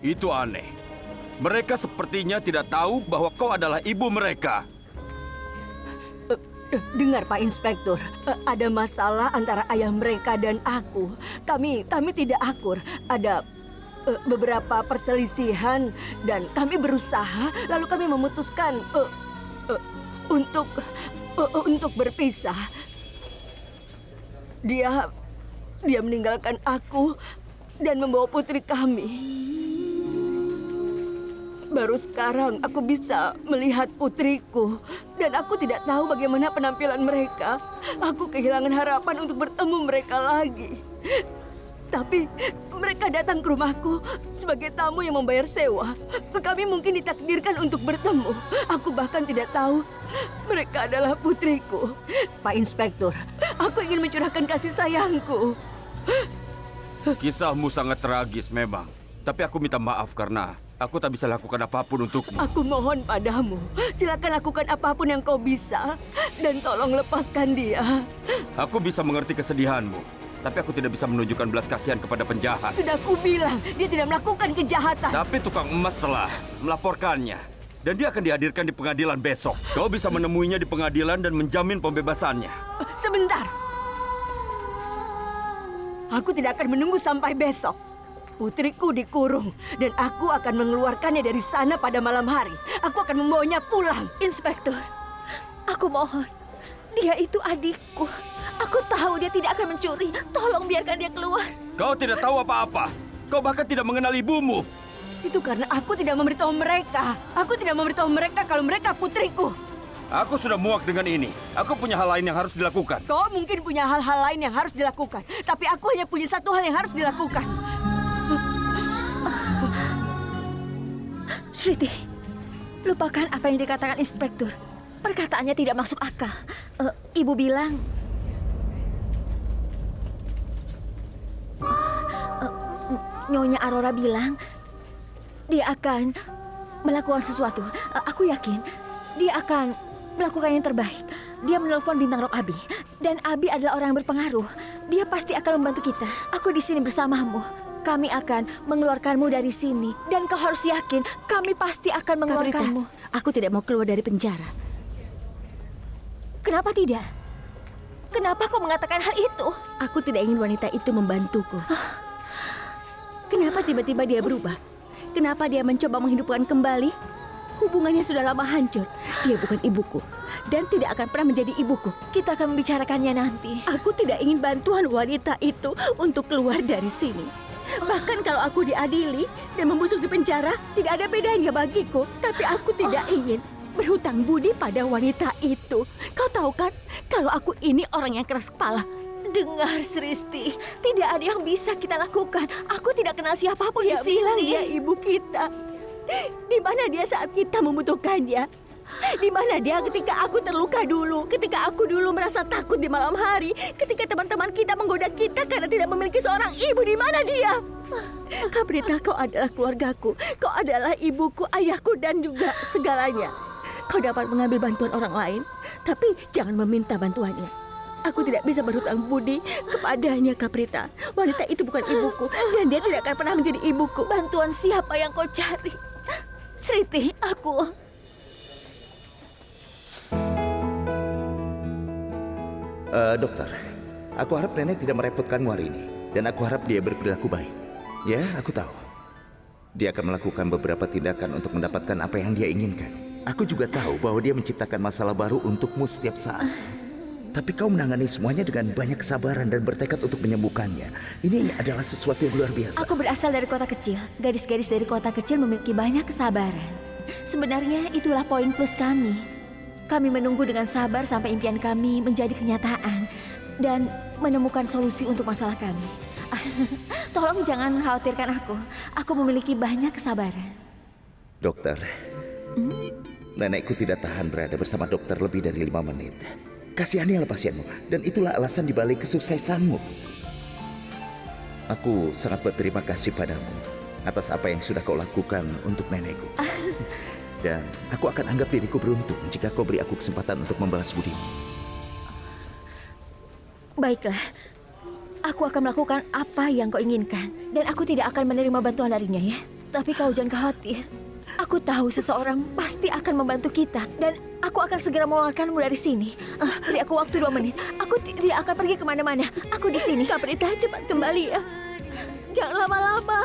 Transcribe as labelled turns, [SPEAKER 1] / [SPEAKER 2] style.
[SPEAKER 1] Itu aneh. Mereka sepertinya tidak tahu bahwa kau adalah ibu mereka.
[SPEAKER 2] Dengar Pak Inspektur, ada masalah antara ayah mereka dan aku. Kami tidak akur. Ada beberapa perselisihan dan kami berusaha, lalu kami memutuskan untuk berpisah. Dia meninggalkan aku dan membawa putri kami. Baru sekarang aku bisa melihat putriku dan aku tidak tahu bagaimana penampilan mereka. Aku kehilangan harapan untuk bertemu mereka lagi. Tapi mereka datang ke rumahku sebagai tamu yang membayar sewa. Kami mungkin ditakdirkan untuk bertemu. Aku bahkan tidak tahu mereka adalah putriku. Pak Inspektur, aku ingin mencurahkan kasih sayangku.
[SPEAKER 1] Kisahmu sangat tragis memang. Tapi aku minta maaf karena aku tak bisa lakukan apapun untukmu.
[SPEAKER 2] Aku mohon padamu, silakan lakukan apapun yang kau bisa. Dan tolong lepaskan dia.
[SPEAKER 1] Aku bisa mengerti kesedihanmu. Tapi aku tidak bisa menunjukkan belas kasihan kepada penjahat.
[SPEAKER 2] Sudah kubilang, dia tidak melakukan kejahatan.
[SPEAKER 1] Tapi tukang emas telah melaporkannya. Dan dia akan dihadirkan di pengadilan besok. Kau bisa menemuinya di pengadilan dan menjamin pembebasannya.
[SPEAKER 2] Sebentar. Aku tidak akan menunggu sampai besok. Putriku dikurung dan aku akan mengeluarkannya dari sana pada malam hari. Aku akan membawanya pulang.
[SPEAKER 3] Inspektur, aku mohon. Dia itu adikku. Aku tahu dia tidak akan mencuri. Tolong biarkan dia keluar.
[SPEAKER 1] Kau tidak tahu apa-apa. Kau bahkan tidak mengenal ibumu.
[SPEAKER 2] Itu karena aku tidak memberitahu mereka. Aku tidak memberitahu mereka kalau mereka putriku.
[SPEAKER 1] Aku sudah muak dengan ini. Aku punya hal lain yang harus dilakukan.
[SPEAKER 2] Kau mungkin punya hal-hal lain yang harus dilakukan. Tapi aku hanya punya satu hal yang harus dilakukan.
[SPEAKER 3] Shriti, lupakan apa yang dikatakan Inspektur. Perkataannya tidak masuk akal. Ibu bilang... Nyonya Aurora bilang dia akan melakukan sesuatu. Aku yakin dia akan melakukan yang terbaik. Dia menelpon bintang rock Abi. Dan Abi adalah orang yang berpengaruh. Dia pasti akan membantu kita. Aku di sini bersamamu. Kami akan mengeluarkanmu dari sini. Dan kau harus yakin, kami pasti akan mengeluarkanmu.
[SPEAKER 2] Aku tidak mau keluar dari penjara.
[SPEAKER 3] Kenapa tidak? Kenapa kau mengatakan hal itu?
[SPEAKER 2] Aku tidak ingin wanita itu membantuku. Kenapa tiba-tiba dia berubah? Kenapa dia mencoba menghidupkan kembali? Hubungannya sudah lama hancur. Dia bukan ibuku. Dan tidak akan pernah menjadi ibuku.
[SPEAKER 3] Kita akan membicarakannya nanti.
[SPEAKER 2] Aku tidak ingin bantuan wanita itu untuk keluar dari sini. Bahkan kalau aku diadili dan membusuk di penjara, tidak ada bedanya bagiku. Tapi aku tidak ingin berhutang budi pada wanita itu. Kau tahu kan, kalau aku ini orang yang keras kepala.
[SPEAKER 3] Dengar, Sristi, tidak ada yang bisa kita lakukan. Aku tidak kenal siapapun di
[SPEAKER 2] Dia
[SPEAKER 3] sini.
[SPEAKER 2] bilang dia ibu kita. Di mana dia saat kita membutuhkannya? Di mana dia ketika aku terluka dulu? Ketika aku dulu merasa takut di malam hari? Ketika teman-teman kita menggoda kita karena tidak memiliki seorang ibu? Di mana dia? Caprita, kau adalah keluargaku. Kau adalah ibuku, ayahku, dan juga segalanya. Kau dapat mengambil bantuan orang lain, tapi jangan meminta bantuannya. Aku tidak bisa berhutang budi kepadanya, Caprita. Wanita itu bukan ibuku, dan dia tidak akan pernah menjadi ibuku.
[SPEAKER 3] Bantuan siapa yang kau cari? Sriti, aku...
[SPEAKER 4] Dokter, aku harap nenek tidak merepotkanmu hari ini. Dan aku harap dia berperilaku baik. Ya, aku tahu. Dia akan melakukan beberapa tindakan untuk mendapatkan apa yang dia inginkan. Aku juga tahu bahwa dia menciptakan masalah baru untukmu setiap saat. Tapi kau menangani semuanya dengan banyak kesabaran dan bertekad untuk menyembuhkannya. Ini adalah sesuatu yang luar biasa.
[SPEAKER 3] Aku berasal dari kota kecil. Gadis-gadis dari kota kecil memiliki banyak kesabaran. Sebenarnya itulah poin plus kami. Kami menunggu dengan sabar sampai impian kami menjadi kenyataan dan menemukan solusi untuk masalah kami. Tolong jangan khawatirkan aku. Aku memiliki banyak kesabaran.
[SPEAKER 4] Dokter, nenekku tidak tahan berada bersama dokter lebih dari 5 menit. Kasihanilah pasienmu, dan itulah alasan dibalik kesuksesanmu. Aku sangat berterima kasih padamu atas apa yang sudah kau lakukan untuk nenekku. Dan aku akan anggap diriku beruntung jika kau beri aku kesempatan untuk membalas budimu.
[SPEAKER 3] Baiklah, aku akan melakukan apa yang kau inginkan. Dan aku tidak akan menerima bantuan darinya, ya. Tapi kau jangan khawatir. Aku tahu seseorang pasti akan membantu kita. Dan aku akan segera mengeluarkanmu dari sini. Beri aku waktu 2 menit. Aku tidak akan pergi kemana-mana. Aku di sini.
[SPEAKER 2] Kak Prita, cepat kembali ya. Jangan lama-lama.